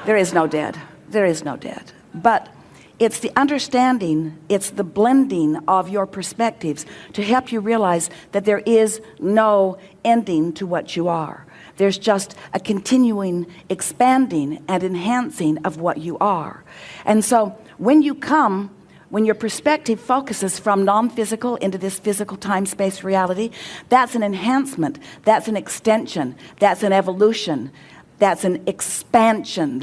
There is no dead. There is no dead. But it's the understanding, it's the blending of your perspectives to help you realize that there is no ending to what you are. There's just a continuing expanding and enhancing of what you are. And so when your perspective focuses from non-physical into this physical time-space reality, that's an enhancement, that's an extension, that's an evolution, that's an expansion.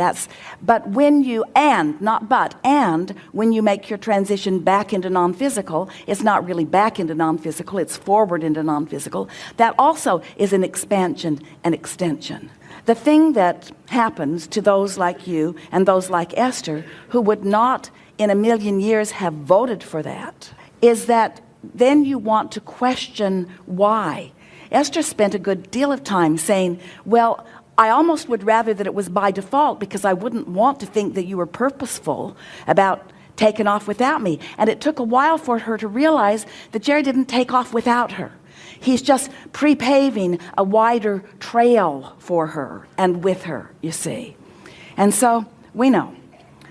But when you, when you make your transition back into non-physical, it's not really back into non-physical, it's forward into non-physical. That also is an expansion and extension. The thing that happens to those like you and those like Esther, who would not in a million years have voted for that, is that then you want to question why. Esther spent a good deal of time saying, well, I almost would rather that it was by default, because I wouldn't want to think that you were purposeful about taking off without me. And it took a while for her to realize that Jerry didn't take off without her. He's just pre-paving a wider trail for her and with her, you see. And so we know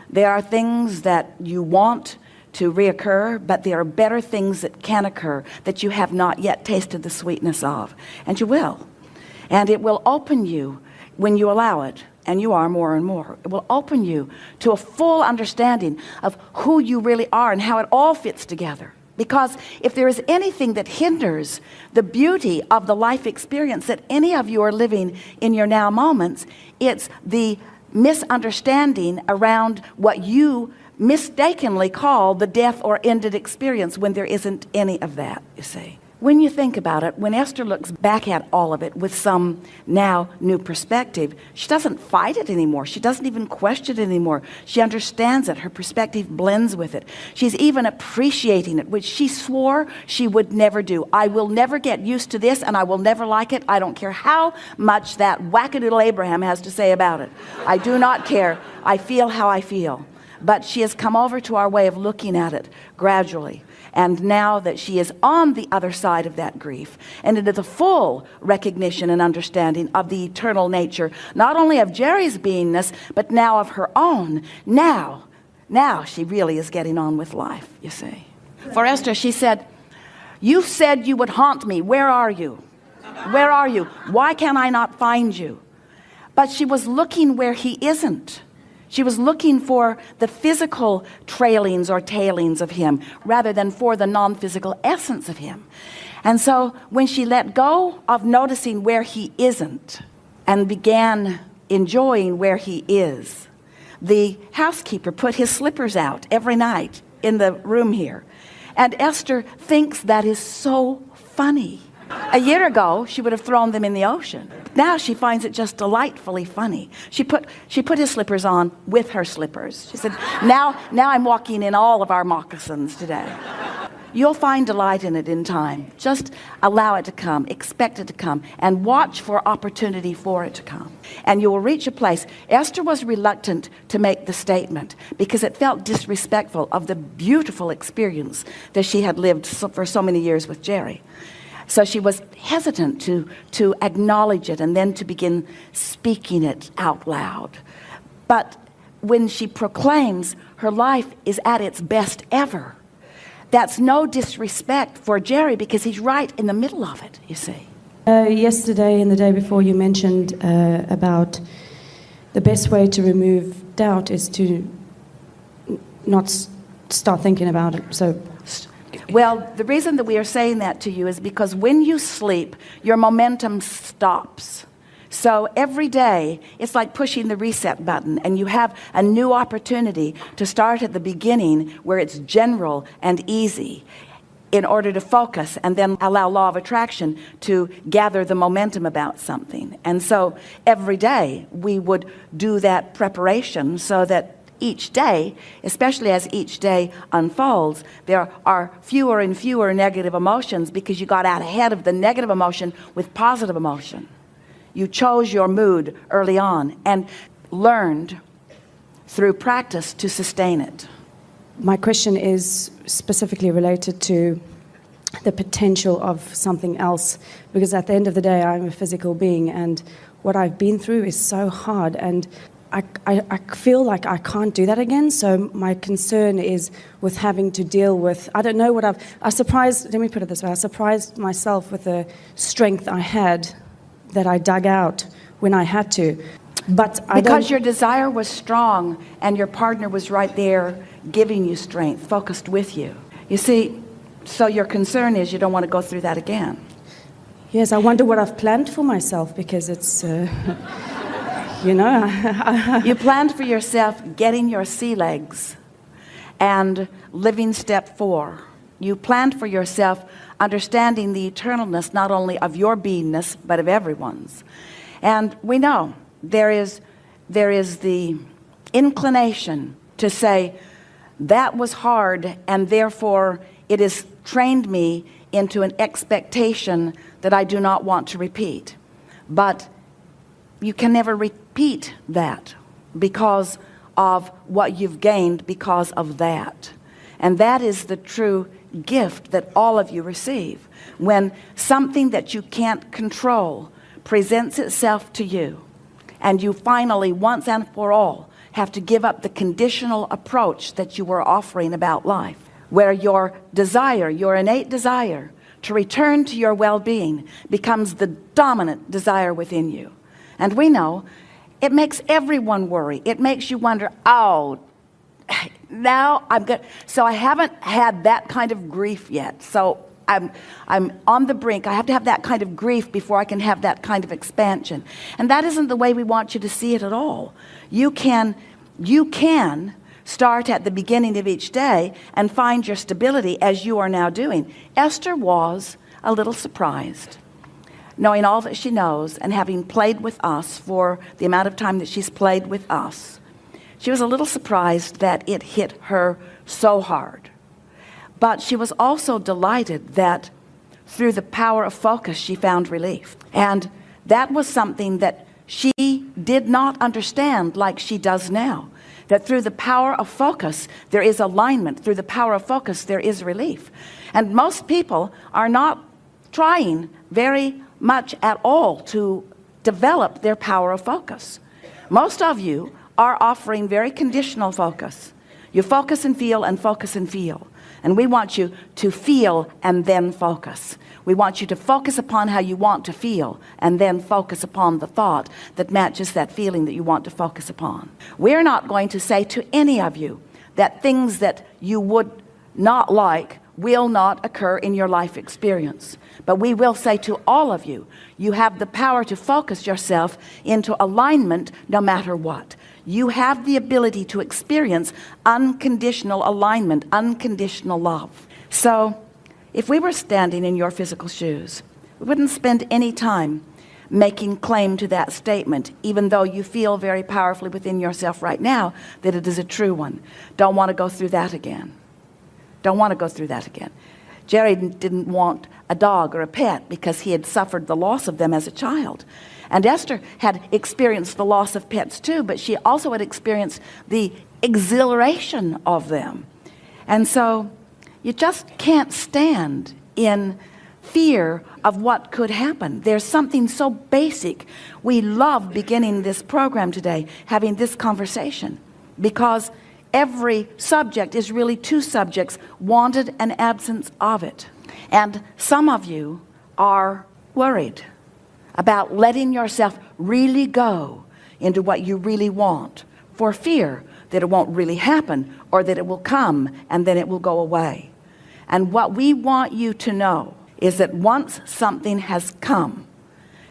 there are things that you want to reoccur, but there are better things that can occur that you have not yet tasted the sweetness of. And you will. And it will open you when you allow it, and you are more and more. It will open you to a full understanding of who you really are and how it all fits together. Because if there is anything that hinders the beauty of the life experience that any of you are living in your now moments, it's the misunderstanding around what you mistakenly call the death or ended experience, when there isn't any of that, you see. When you think about it, when Esther looks back at all of it with some now new perspective, she doesn't fight it anymore. She doesn't even question it anymore. She understands it. Her perspective blends with it. She's even appreciating it, which she swore she would never do. I will never get used to this, and I will never like it. I don't care how much that wackadoodle Abraham has to say about it. I do not care. I feel how I feel. But she has come over to our way of looking at it gradually. And now that she is on the other side of that grief and into the full recognition and understanding of the eternal nature, not only of Jerry's beingness, but now of her own, now she really is getting on with life, you see. For Esther, she said, you said you would haunt me. Where are you? Where are you? Why can I not find you? But she was looking where he isn't. She was looking for the physical trailings or tailings of him rather than for the non-physical essence of him. And so when she let go of noticing where he isn't and began enjoying where he is, the housekeeper put his slippers out every night in the room here. And Esther thinks that is so funny. A year ago, she would have thrown them in the ocean. Now she finds it just delightfully funny. She put his slippers on with her slippers. She said, now I'm walking in all of our moccasins today. You'll find delight in it in time. Just allow it to come, expect it to come, and watch for opportunity for it to come. And you will reach a place. Esther was reluctant to make the statement because it felt disrespectful of the beautiful experience that she had lived for so many years with Jerry. So she was hesitant to acknowledge it and then to begin speaking it out loud. But when she proclaims her life is at its best ever, that's no disrespect for Jerry because he's right in the middle of it, you see. Yesterday and the day before you mentioned about the best way to remove doubt is to not start thinking about it. So. Well, the reason that we are saying that to you is because when you sleep, your momentum stops. So every day, it's like pushing the reset button, and you have a new opportunity to start at the beginning where it's general and easy in order to focus and then allow law of attraction to gather the momentum about something. And so every day, we would do that preparation so that each day, especially as each day unfolds, there are fewer and fewer negative emotions because you got out ahead of the negative emotion with positive emotion. You chose your mood early on and learned through practice to sustain it. My question is specifically related to the potential of something else, because at the end of the day, I'm a physical being, and what I've been through is so hard, and I feel like I can't do that again. So my concern is with having to deal with, I don't know what let me put it this way, I surprised myself with the strength I had that I dug out when I had to. But because your desire was strong and your partner was right there giving you strength, focused with you. You see, so your concern is you don't want to go through that again. Yes, I wonder what I've planned for myself, because it's, You planned for yourself getting your sea legs and living step 4. You planned for yourself understanding the eternalness not only of your beingness, but of everyone's. And we know there is the inclination to say, that was hard, and therefore it has trained me into an expectation that I do not want to repeat. But you can never repeat that because of what you've gained because of that. And that is the true gift that all of you receive. When something that you can't control presents itself to you, and you finally, once and for all, have to give up the conditional approach that you were offering about life, where your desire, your innate desire to return to your well-being becomes the dominant desire within you. And we know it makes everyone worry. It makes you wonder, oh, now I'm good. So I haven't had that kind of grief yet. So I'm on the brink. I have to have that kind of grief before I can have that kind of expansion. And that isn't the way we want you to see it at all. You can start at the beginning of each day and find your stability as you are now doing. Esther was a little surprised, knowing all that she knows and having played with us for the amount of time that she's played with us. She was a little surprised that it hit her so hard. But she was also delighted that through the power of focus, she found relief. And that was something that she did not understand like she does now. That through the power of focus, there is alignment. Through the power of focus, there is relief. And most people are not trying very much at all to develop their power of focus. Most of you are offering very conditional focus. You focus and feel and focus and feel. And we want you to feel and then focus. We want you to focus upon how you want to feel and then focus upon the thought that matches that feeling that you want to focus upon. We're not going to say to any of you that things that you would not like will not occur in your life experience. But we will say to all of you, you have the power to focus yourself into alignment no matter what. You have the ability to experience unconditional alignment, unconditional love. So if we were standing in your physical shoes, we wouldn't spend any time making claim to that statement, even though you feel very powerfully within yourself right now that it is a true one. Don't want to go through that again. Don't want to go through that again. Jerry didn't want a dog or a pet because he had suffered the loss of them as a child. And Esther had experienced the loss of pets too, but she also had experienced the exhilaration of them. And so you just can't stand in fear of what could happen. There's something so basic. We love beginning this program today, having this conversation, because every subject is really two subjects, wanted and absence of it. And some of you are worried about letting yourself really go into what you really want, for fear that it won't really happen, or that it will come and then it will go away. And what we want you to know is that once something has come,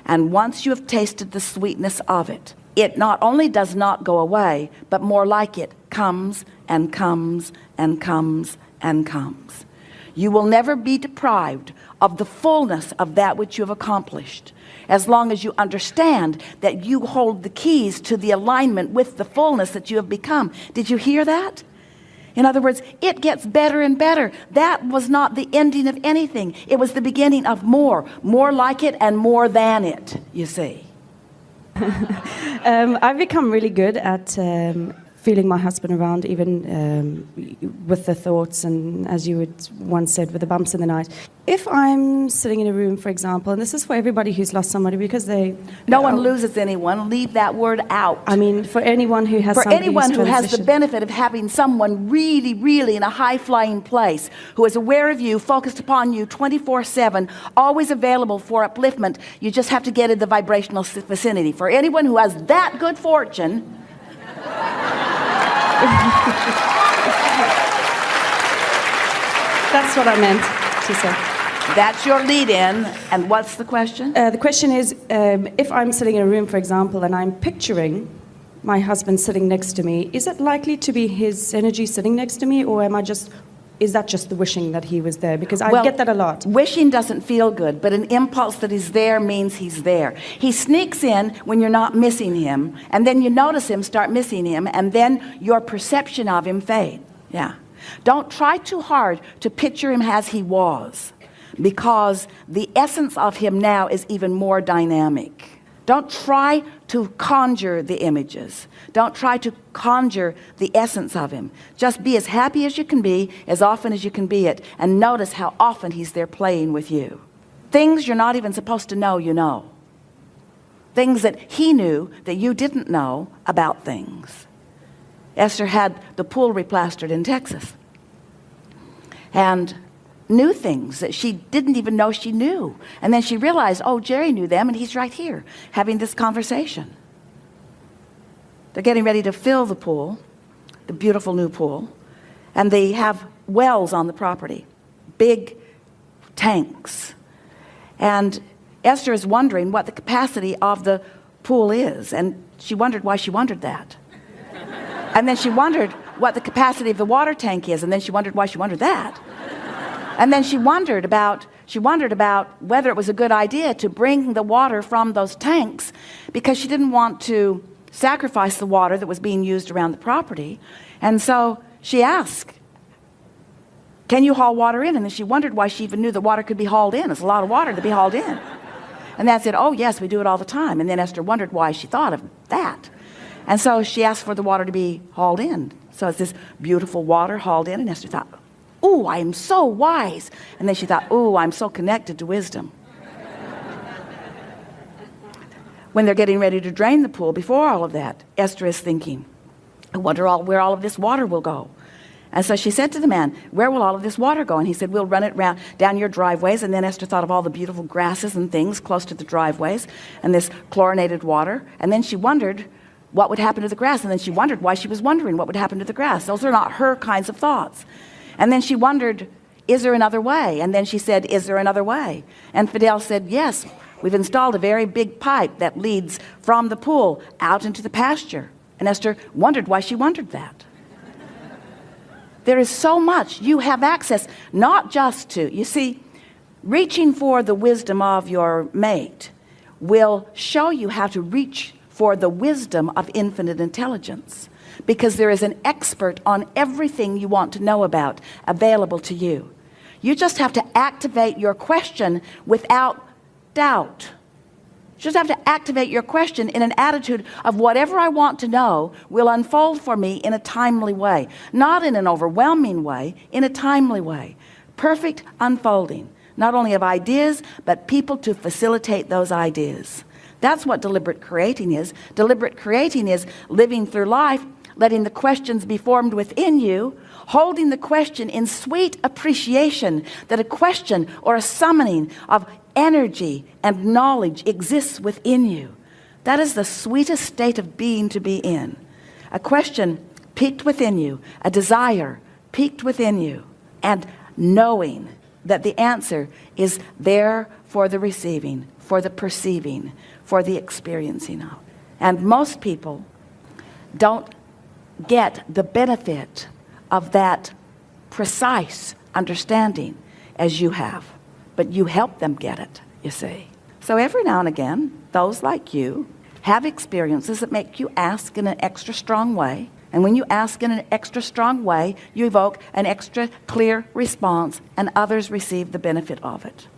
and once you have tasted the sweetness of it, it not only does not go away, but more like it comes and comes and comes and comes. You will never be deprived of the fullness of that which you have accomplished, as long as you understand that you hold the keys to the alignment with the fullness that you have become. Did you hear that? In other words, it gets better and better. That was not the ending of anything. It was the beginning of more like it and more than it, you see. I've become really good at feeling my husband around, even with the thoughts, and as you had once said, with the bumps in the night. If I'm sitting in a room, for example, and this is for everybody who's lost somebody, because no one loses anyone. Leave that word out. I mean, for anyone who has somebody anyone who has the benefit of having someone really, really in a high-flying place, who is aware of you, focused upon you 24/7, always available for upliftment, you just have to get in the vibrational vicinity. For anyone who has that good fortune, that's what I meant to say. That's your lead-in. And what's the question? The question is, if I'm sitting in a room, for example, and I'm picturing my husband sitting next to me, is it likely to be his energy sitting next to me, or is that just the wishing that he was there? Because I get that a lot. Wishing doesn't feel good, but an impulse that is there means he's there. He sneaks in when you're not missing him, and then you notice him start missing him, and then your perception of him fade. Yeah. Don't try too hard to picture him as he was, because the essence of him now is even more dynamic. Don't try to conjure the images. Don't try to conjure the essence of him. Just be as happy as you can be, as often as you can be it, and notice how often he's there playing with you. Things you're not even supposed to know, you know. Things that he knew that you didn't know about things. Esther had the pool replastered in Texas, and knew things that she didn't even know she knew. And then she realized, oh, Jerry knew them, and he's right here having this conversation. They're getting ready to fill the pool, the beautiful new pool, and they have wells on the property, big tanks. And Esther is wondering what the capacity of the pool is, and she wondered why she wondered that. And then she wondered what the capacity of the water tank is, and then she wondered why she wondered that. And then she wondered about whether it was a good idea to bring the water from those tanks, because she didn't want to sacrifice the water that was being used around the property. And so she asked, can you haul water in? And then she wondered why she even knew that water could be hauled in. It's a lot of water to be hauled in. And they said, oh yes, we do it all the time. And then Esther wondered why she thought of that. And so she asked for the water to be hauled in. So it's this beautiful water hauled in, and Esther thought, ooh, I am so wise. And then she thought, ooh, I'm so connected to wisdom. When they're getting ready to drain the pool, before all of that, Esther is thinking, I wonder where all of this water will go. And so she said to the man, where will all of this water go? And he said, we'll run it down your driveways. And then Esther thought of all the beautiful grasses and things close to the driveways and this chlorinated water. And then she wondered what would happen to the grass. And then she wondered why she was wondering what would happen to the grass. Those are not her kinds of thoughts. And then she wondered, is there another way? And then she said, is there another way? And Fidel said, yes, we've installed a very big pipe that leads from the pool out into the pasture. And Esther wondered why she wondered that. There is so much you have access, not just to, you see, reaching for the wisdom of your mate will show you how to reach for the wisdom of infinite intelligence, because there is an expert on everything you want to know about available to you. You just have to activate your question without doubt. You just have to activate your question in an attitude of whatever I want to know will unfold for me in a timely way. Not in an overwhelming way, in a timely way. Perfect unfolding, not only of ideas, but people to facilitate those ideas. That's what deliberate creating is. Deliberate creating is living through life, letting the questions be formed within you, holding the question in sweet appreciation that a question or a summoning of energy and knowledge exists within you. That is the sweetest state of being to be in. A question peaked within you, a desire peaked within you, and knowing that the answer is there for the receiving, for the perceiving, for the experiencing of. And most people don't get the benefit of that precise understanding as you have. But you help them get it, you see. So every now and again, those like you have experiences that make you ask in an extra strong way. And when you ask in an extra strong way, you evoke an extra clear response, and others receive the benefit of it.